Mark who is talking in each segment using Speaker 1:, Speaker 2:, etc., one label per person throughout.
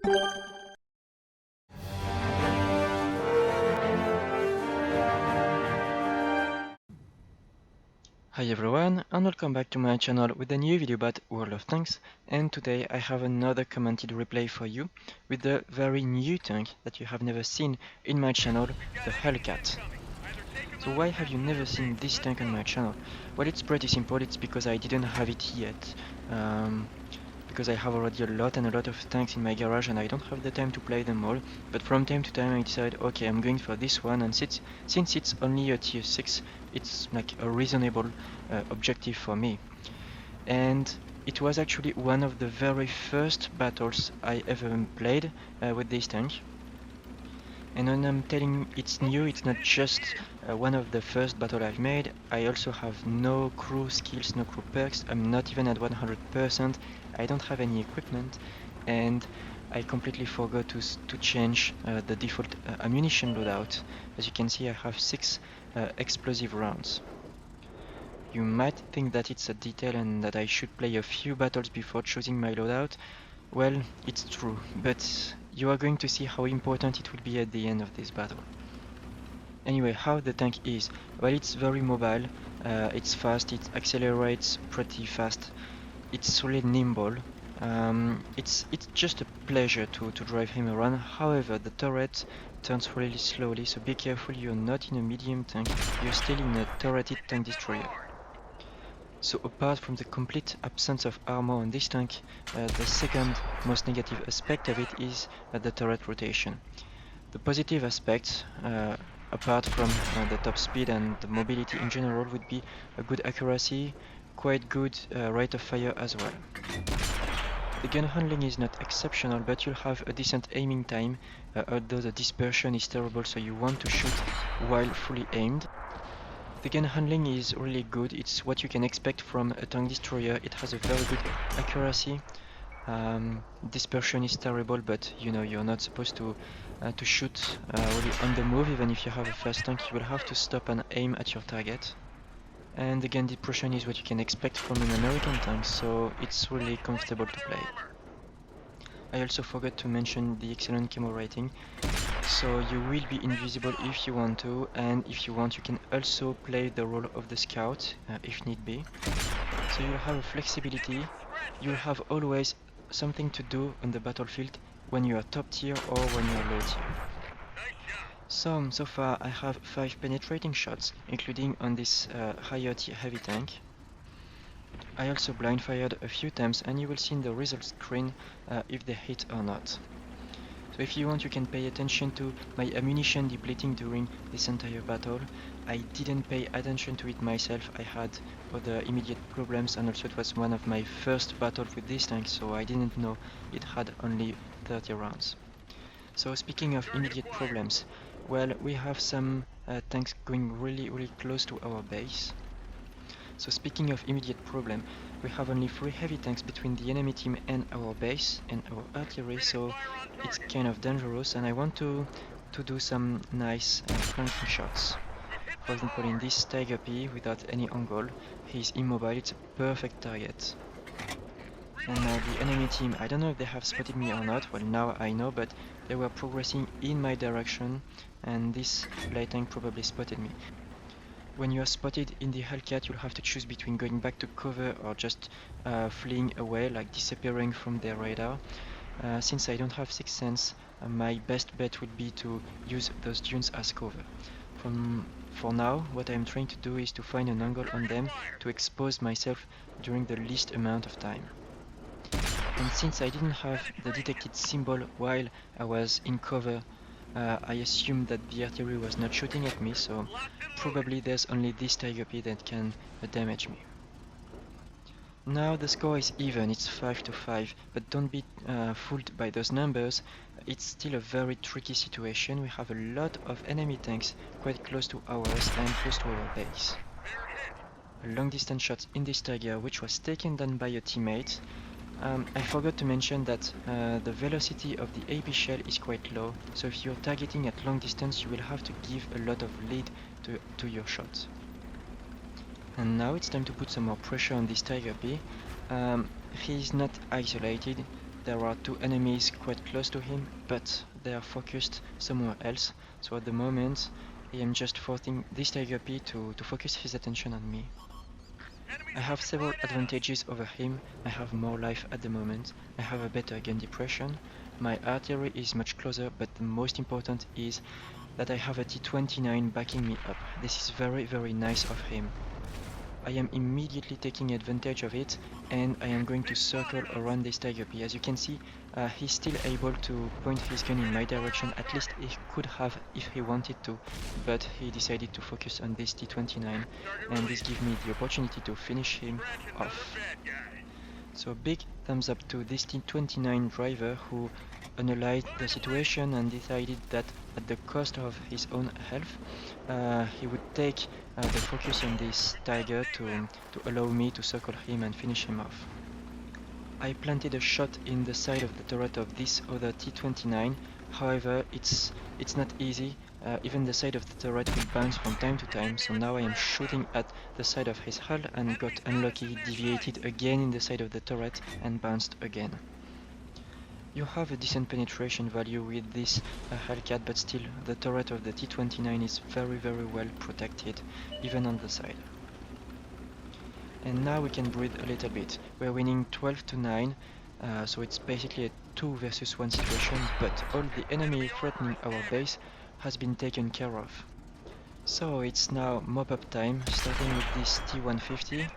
Speaker 1: Hi everyone, and welcome back to my channel with a new video about World of Tanks, and today I have another commented replay for you with the very new tank that you have never seen in my channel, the Hellcat. So why have you never seen this tank on my channel? Well, it's pretty simple. It's because I didn't have it yet. Because I have already a lot of tanks in my garage and I don't have the time to play them all. But from time to time I decide, okay, I'm going for this one, and since it's only a tier 6, it's like a reasonable objective for me. And it was actually one of the very first battles I ever played with this tank. And when I'm telling it's new, it's not just one of the first battle I've made. I also have no crew skills, no crew perks. I'm not even at 100%. I don't have any equipment, and I completely forgot to change the default ammunition loadout. As you can see, I have 6 explosive rounds. You might think that it's a detail and that I should play a few battles before choosing my loadout. Well, it's true, but you are going to see how important it will be at the end of this battle. Anyway, how the tank is? Well, it's very mobile, it's fast, it accelerates pretty fast, it's really nimble. It's just a pleasure to drive him around. However, the turret turns really slowly, so be careful, you're not in a medium tank, you're still in a turreted tank destroyer. So apart from the complete absence of armor on this tank, the second most negative aspect of it is the turret rotation. The positive aspects, apart from the top speed and the mobility in general, would be a good accuracy, quite good rate of fire as well. The gun handling is not exceptional, but you'll have a decent aiming time, although the dispersion is terrible, so you want to shoot while fully aimed. The gun handling is really good. It's what you can expect from a tank destroyer. It has a very good accuracy. Dispersion is terrible, but you know you're not supposed to shoot really on the move. Even if you have a fast tank, you will have to stop and aim at your target. And again, dispersion is what you can expect from an American tank, so it's really comfortable to play. I also forgot to mention the excellent camo rating. So you will be invisible if you want to, and if you want you can also play the role of the scout if need be. So you'll have a flexibility, you'll have always something to do on the battlefield when you are top tier or when you are low tier. So far I have 5 penetrating shots, including on this higher tier heavy tank. I also blind fired a few times, and you will see in the result screen if they hit or not. So if you want you can pay attention to my ammunition depleting during this entire battle. I didn't pay attention to it myself, I had other immediate problems, and also it was one of my first battles with this tank, so I didn't know it had only 30 rounds. So speaking of immediate problems, well, we have some tanks going really close to our base. So speaking of immediate problem, we have only 3 heavy tanks between the enemy team and our base and our artillery, so it's kind of dangerous, and I want to do some nice flanking shots. For example, in this Tiger P without any angle, he's immobile, it's a perfect target. And now the enemy team, I don't know if they have spotted me or not, well now I know, but they were progressing in my direction, and this light tank probably spotted me. When you are spotted in the Hellcat, you'll have to choose between going back to cover or just fleeing away, like disappearing from their radar. Since I don't have Sixth Sense, my best bet would be to use those dunes as cover. For now, what I'm trying to do is to find an angle on them to expose myself during the least amount of time. And since I didn't have the detected symbol while I was in cover, I assumed that the artillery was not shooting at me, so probably there's only this Tiger P that can damage me. Now the score is even, it's 5-5, but don't be fooled by those numbers. It's still a very tricky situation. We have a lot of enemy tanks quite close to ours and close to our base. A long distance shot in this Tiger, which was taken down by a teammate. I forgot to mention that the velocity of the AP shell is quite low, so if you're targeting at long distance you will have to give a lot of lead to your shots. And now it's time to put some more pressure on this Tiger P. He is not isolated, there are two enemies quite close to him, but they are focused somewhere else. So at the moment, I am just forcing this Tiger P to focus his attention on me. I have several advantages over him. I have more life at the moment. I have a better gun depression. My artillery is much closer, but the most important is that I have a T-29 backing me up. This is very nice of him. I am immediately taking advantage of it, and I am going to circle around this Tiger P. As you can see, he's still able to point his gun in my direction. At least he could have if he wanted to, but he decided to focus on this T-29, and this gives me the opportunity to finish him off. So big thumbs up to this T-29 driver who analyzed the situation and decided that at the cost of his own health, he would take the focus on this Tiger to allow me to circle him and finish him off. I planted a shot in the side of the turret of this other T-29, however it's not easy, even the side of the turret will bounce from time to time, so now I am shooting at the side of his hull and got unlucky, deviated again in the side of the turret and bounced again. You have a decent penetration value with this Hellcat, but still the turret of the T-29 is very well protected, even on the side. And now we can breathe a little bit. We're winning 12-9, so it's basically a 2 versus 1 situation, but all the enemy threatening our base has been taken care of. So it's now mop-up time, starting with this T-150.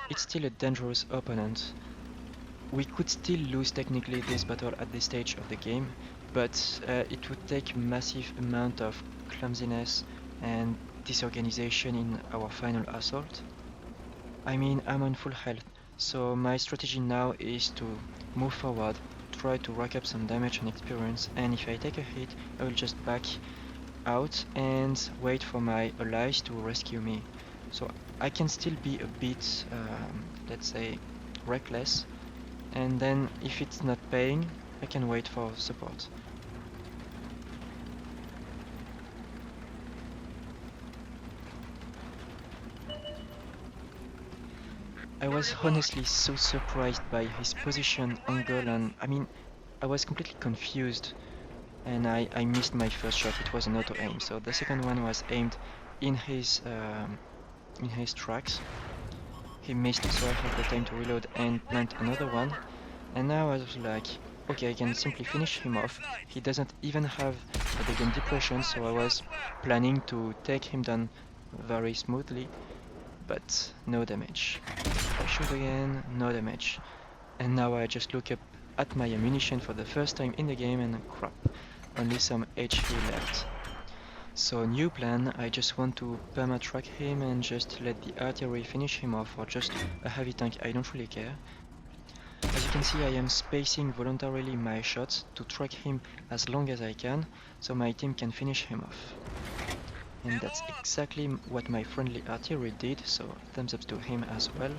Speaker 1: It's still a dangerous opponent. We could still lose technically this battle at this stage of the game, but it would take massive amount of clumsiness and disorganization in our final assault. I mean, I'm on full health, so my strategy now is to move forward, try to rack up some damage and experience, and if I take a hit, I will just back out and wait for my allies to rescue me. So I can still be a bit, let's say, reckless, and then if it's not paying, I can wait for support. I was honestly so surprised by his position, angle, and I mean, I was completely confused, and I missed my first shot. It was an auto aim, so the second one was aimed in his tracks. He missed, so I had the time to reload and plant another one. And now I was like, okay, I can simply finish him off. He doesn't even have the gun depression, so I was planning to take him down very smoothly, but no damage. I shoot again, no damage. And now I just look up at my ammunition for the first time in the game and crap, only some HP left. So new plan, I just want to perma-track him and just let the artillery finish him off, or just a heavy tank, I don't really care. As you can see, I am spacing voluntarily my shots to track him as long as I can, so my team can finish him off. And that's exactly what my friendly artillery did, so thumbs up to him as well.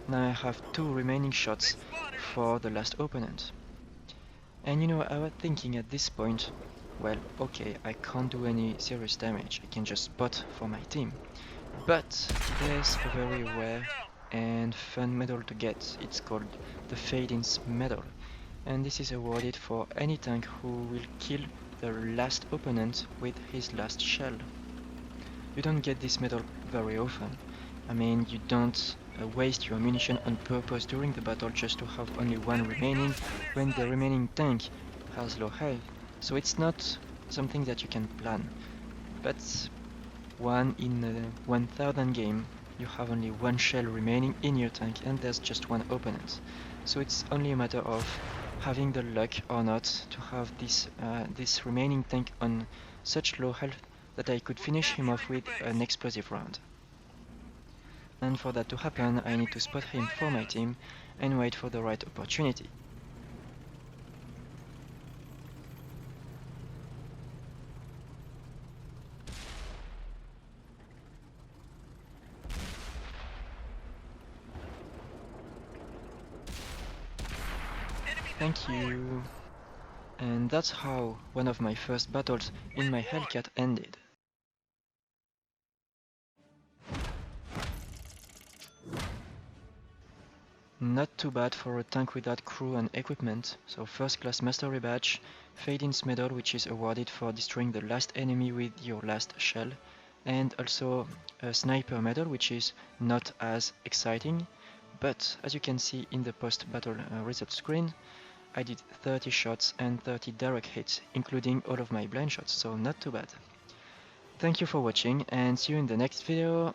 Speaker 1: Now I have 2 remaining shots for the last opponent. And you know, I was thinking at this point, well, okay, I can't do any serious damage, I can just spot for my team. But there's a very rare and fun medal to get. It's called the Fade-Ins medal, and this is awarded for any tank who will kill the last opponent with his last shell. You don't get this medal very often. I mean, you don't waste your ammunition on purpose during the battle just to have only one remaining when the remaining tank has low health. So it's not something that you can plan. But 1 in 1000 game, you have only 1 shell remaining in your tank and there's just 1 opponent. So it's only a matter of having the luck or not to have this remaining tank on such low health that I could finish him off with an explosive round. And for that to happen, I need to spot him for my team and wait for the right opportunity. Thank you. And that's how one of my first battles in my Hellcat ended. Not too bad for a tank without crew and equipment. So first class mastery badge, Fade-in's medal, which is awarded for destroying the last enemy with your last shell, and also a sniper medal, which is not as exciting, but as you can see in the post-battle result screen, I did 30 shots and 30 direct hits, including all of my blind shots, so not too bad. Thank you for watching and see you in the next video.